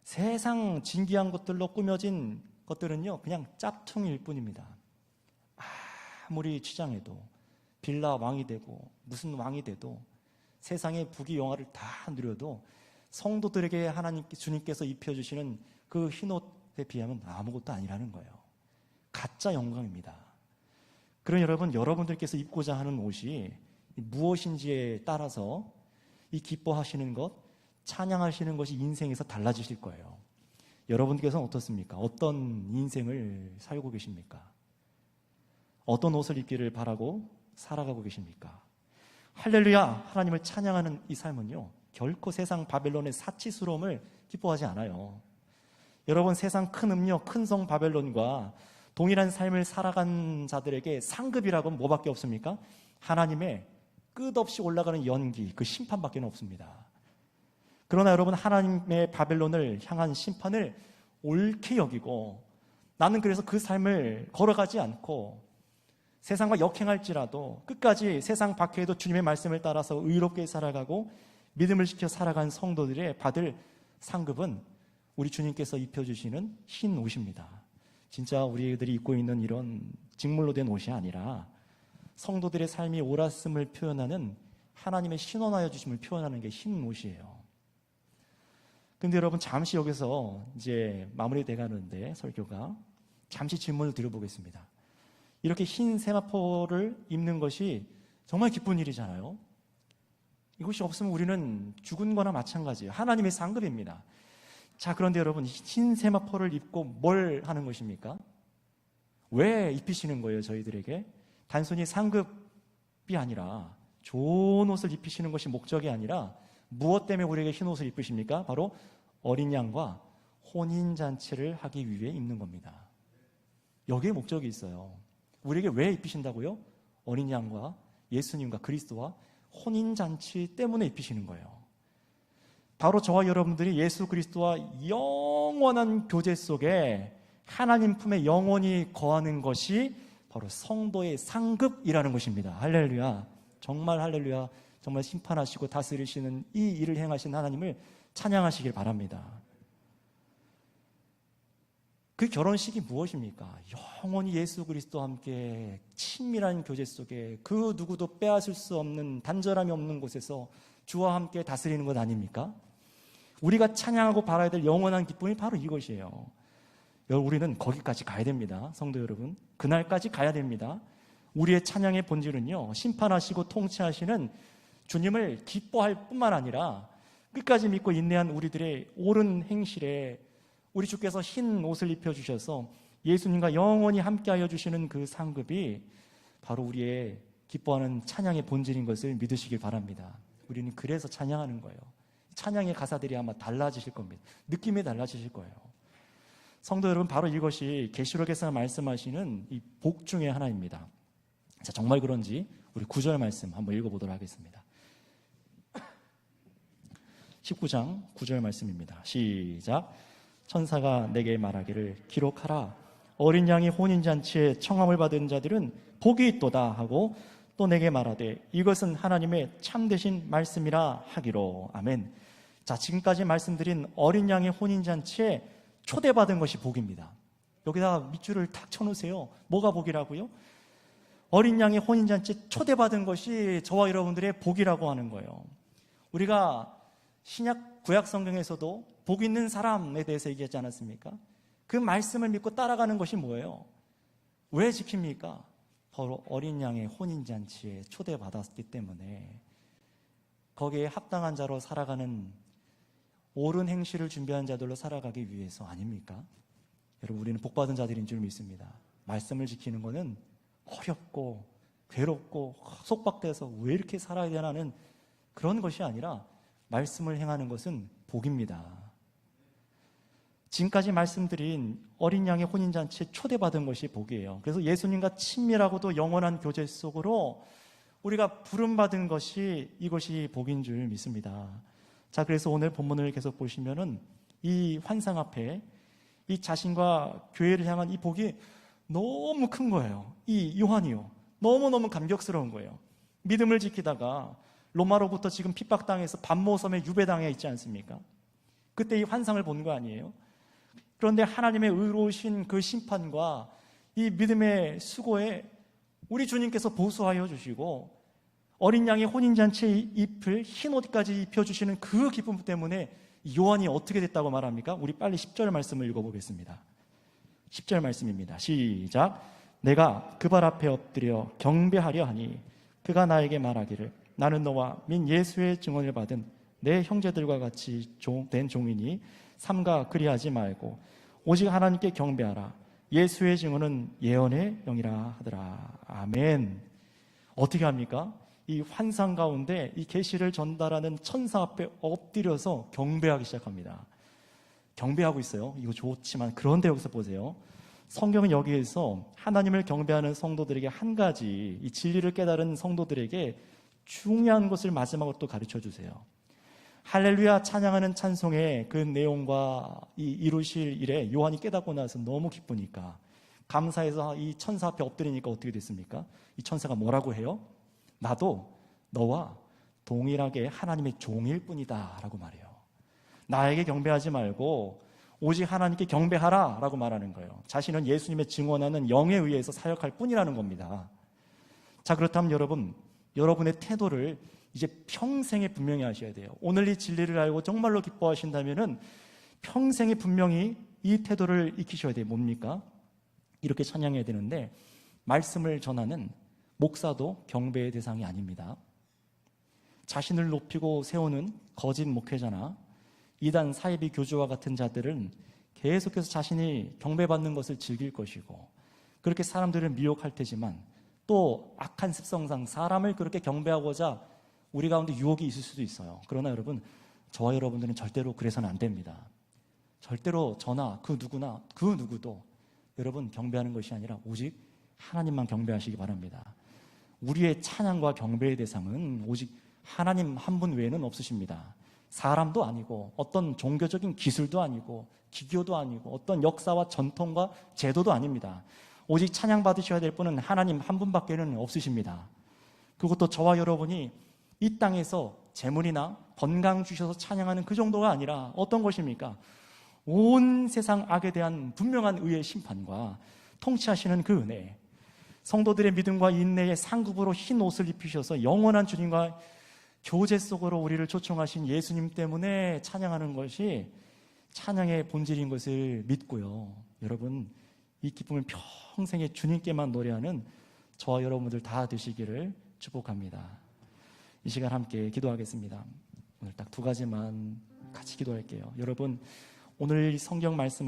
세상 진귀한 것들로 꾸며진 것들은요, 그냥 짭퉁일 뿐입니다. 아무리 취장해도 빌라 왕이 되고 무슨 왕이 돼도 세상의 부귀 영화를 다 누려도 성도들에게 주님께서 입혀주시는 그 흰옷에 비하면 아무것도 아니라는 거예요. 가짜 영광입니다. 그런 여러분들께서 입고자 하는 옷이 무엇인지에 따라서 이 기뻐하시는 것, 찬양하시는 것이 인생에서 달라지실 거예요. 여러분께서는 어떻습니까? 어떤 인생을 살고 계십니까? 어떤 옷을 입기를 바라고 살아가고 계십니까? 할렐루야, 하나님을 찬양하는 이 삶은요, 결코 세상 바벨론의 사치스러움을 기뻐하지 않아요. 여러분, 세상 큰 음료, 큰 성 바벨론과 동일한 삶을 살아간 자들에게 상급이라고 뭐밖에 없습니까? 하나님의 끝없이 올라가는 연기, 그 심판밖에 없습니다. 그러나 여러분, 하나님의 바벨론을 향한 심판을 옳게 여기고 나는 그래서 그 삶을 걸어가지 않고 세상과 역행할지라도 끝까지 세상 밖에도 주님의 말씀을 따라서 의롭게 살아가고 믿음을 지켜 살아간 성도들의 받을 상급은 우리 주님께서 입혀주시는 흰 옷입니다. 진짜 우리들이 입고 있는 이런 직물로 된 옷이 아니라 성도들의 삶이 옳았음을 표현하는 하나님의 신원하여 주심을 표현하는 게 흰 옷이에요. 근데 여러분, 잠시 여기서 이제 마무리돼 가는데 설교가 잠시 질문을 드려보겠습니다. 이렇게 흰 세마포를 입는 것이 정말 기쁜 일이잖아요. 이것이 없으면 우리는 죽은 거나 마찬가지예요. 하나님의 상급입니다. 자, 그런데 여러분, 흰 세마포를 입고 뭘 하는 것입니까? 왜 입히시는 거예요, 저희들에게? 단순히 상급이 아니라 좋은 옷을 입히시는 것이 목적이 아니라 무엇 때문에 우리에게 흰 옷을 입히십니까? 바로 어린 양과 혼인잔치를 하기 위해 입는 겁니다. 여기에 목적이 있어요. 우리에게 왜 입히신다고요? 어린 양과 예수님과 그리스도와 혼인잔치 때문에 입히시는 거예요. 바로 저와 여러분들이 예수 그리스도와 영원한 교제 속에 하나님 품에 영원히 거하는 것이 바로 성도의 상급이라는 것입니다. 할렐루야. 정말 할렐루야. 정말 심판하시고 다스리시는 이 일을 행하신 하나님을 찬양하시길 바랍니다. 그 결혼식이 무엇입니까? 영원히 예수 그리스도와 함께 친밀한 교제 속에 그 누구도 빼앗을 수 없는 단절함이 없는 곳에서 주와 함께 다스리는 것 아닙니까? 우리가 찬양하고 바라야 될 영원한 기쁨이 바로 이것이에요. 우리는 거기까지 가야 됩니다. 성도 여러분, 그날까지 가야 됩니다. 우리의 찬양의 본질은요, 심판하시고 통치하시는 주님을 기뻐할 뿐만 아니라 끝까지 믿고 인내한 우리들의 옳은 행실에 우리 주께서 흰 옷을 입혀주셔서 예수님과 영원히 함께하여 주시는 그 상급이 바로 우리의 기뻐하는 찬양의 본질인 것을 믿으시길 바랍니다. 우리는 그래서 찬양하는 거예요. 찬양의 가사들이 아마 달라지실 겁니다. 느낌이 달라지실 거예요. 성도 여러분, 바로 이것이 계시록에서 말씀하시는 이 복 중에 하나입니다. 자, 정말 그런지 우리 9절 말씀 한번 읽어보도록 하겠습니다. 19장 9절 말씀입니다. 시작. 천사가 내게 말하기를 기록하라. 어린 양이 혼인잔치에 청함을 받은 자들은 복이 있도다 하고 또 내게 말하되 이것은 하나님의 참되신 말씀이라 하기로. 아멘. 자, 지금까지 말씀드린 어린 양의 혼인잔치에 초대받은 것이 복입니다. 여기다가 밑줄을 탁 쳐놓으세요. 뭐가 복이라고요? 어린 양의 혼인잔치에 초대받은 것이 저와 여러분들의 복이라고 하는 거예요. 우리가 신약 구약 성경에서도 복 있는 사람에 대해서 얘기하지 않았습니까? 그 말씀을 믿고 따라가는 것이 뭐예요? 왜 지킵니까? 바로 어린 양의 혼인잔치에 초대받았기 때문에 거기에 합당한 자로 살아가는 옳은 행실을 준비한 자들로 살아가기 위해서 아닙니까? 여러분, 우리는 복받은 자들인 줄 믿습니다. 말씀을 지키는 것은 어렵고 괴롭고 속박돼서 왜 이렇게 살아야 되나는 그런 것이 아니라 말씀을 행하는 것은 복입니다. 지금까지 말씀드린 어린 양의 혼인잔치에 초대받은 것이 복이에요. 그래서 예수님과 친밀하고도 영원한 교제 속으로 우리가 부름받은 것이 이것이 복인 줄 믿습니다. 자, 그래서 오늘 본문을 계속 보시면은 이 환상 앞에 이 자신과 교회를 향한 이 복이 너무 큰 거예요. 이 요한이요. 너무너무 감격스러운 거예요. 믿음을 지키다가 로마로부터 지금 핍박당해서 반모섬에 유배당해 있지 않습니까? 그때 이 환상을 본 거 아니에요? 그런데 하나님의 의로우신 그 심판과 이 믿음의 수고에 우리 주님께서 보수하여 주시고 어린 양의 혼인잔치에 입을 흰 옷까지 입혀주시는 그 기쁨 때문에 요한이 어떻게 됐다고 말합니까? 우리 빨리 10절 말씀을 읽어보겠습니다. 10절 말씀입니다. 시작. 내가 그 발 앞에 엎드려 경배하려 하니 그가 나에게 말하기를 나는 너와 민 예수의 증언을 받은 내 형제들과 같이 된 종이니 삼가 그리하지 말고 오직 하나님께 경배하라. 예수의 증언은 예언의 영이라 하더라. 아멘. 어떻게 합니까? 이 환상 가운데 이 계시를 전달하는 천사 앞에 엎드려서 경배하기 시작합니다. 경배하고 있어요. 이거 좋지만 그런데 여기서 보세요. 성경은 여기에서 하나님을 경배하는 성도들에게 한 가지, 이 진리를 깨달은 성도들에게 중요한 것을 마지막으로 또 가르쳐 주세요. 할렐루야 찬양하는 찬송의 그 내용과 이 이루실 일에 요한이 깨닫고 나서 너무 기쁘니까 감사해서 이 천사 앞에 엎드리니까 어떻게 됐습니까? 이 천사가 뭐라고 해요? 나도 너와 동일하게 하나님의 종일 뿐이다 라고 말해요. 나에게 경배하지 말고 오직 하나님께 경배하라 라고 말하는 거예요. 자신은 예수님의 증언하는 영에 의해서 사역할 뿐이라는 겁니다. 자, 그렇다면 여러분의 태도를 이제 평생에 분명히 하셔야 돼요. 오늘 이 진리를 알고 정말로 기뻐하신다면 평생에 분명히 이 태도를 익히셔야 돼요. 뭡니까? 이렇게 찬양해야 되는데 말씀을 전하는 목사도 경배의 대상이 아닙니다. 자신을 높이고 세우는 거짓 목회자나 이단 사이비 교주와 같은 자들은 계속해서 자신이 경배받는 것을 즐길 것이고 그렇게 사람들을 미혹할 테지만 또 악한 습성상 사람을 그렇게 경배하고자 우리 가운데 유혹이 있을 수도 있어요. 그러나 여러분, 저와 여러분들은 절대로 그래서는 안 됩니다. 절대로 저나 그 누구도 여러분 경배하는 것이 아니라 오직 하나님만 경배하시기 바랍니다. 우리의 찬양과 경배의 대상은 오직 하나님 한 분 외에는 없으십니다. 사람도 아니고 어떤 종교적인 기술도 아니고 기교도 아니고 어떤 역사와 전통과 제도도 아닙니다. 오직 찬양받으셔야 될 분은 하나님 한 분밖에는 없으십니다. 그것도 저와 여러분이 이 땅에서 재물이나 건강 주셔서 찬양하는 그 정도가 아니라 어떤 것입니까? 온 세상 악에 대한 분명한 의의 심판과 통치하시는 그 은혜, 성도들의 믿음과 인내의 상급으로 흰 옷을 입히셔서 영원한 주님과 교제 속으로 우리를 초청하신 예수님 때문에 찬양하는 것이 찬양의 본질인 것을 믿고요. 여러분, 이 기쁨을 평생에 주님께만 노래하는 저와 여러분들 다 되시기를 축복합니다. 이 시간 함께 기도하겠습니다. 오늘 딱 두 가지만 같이 기도할게요. 여러분, 오늘 성경 말씀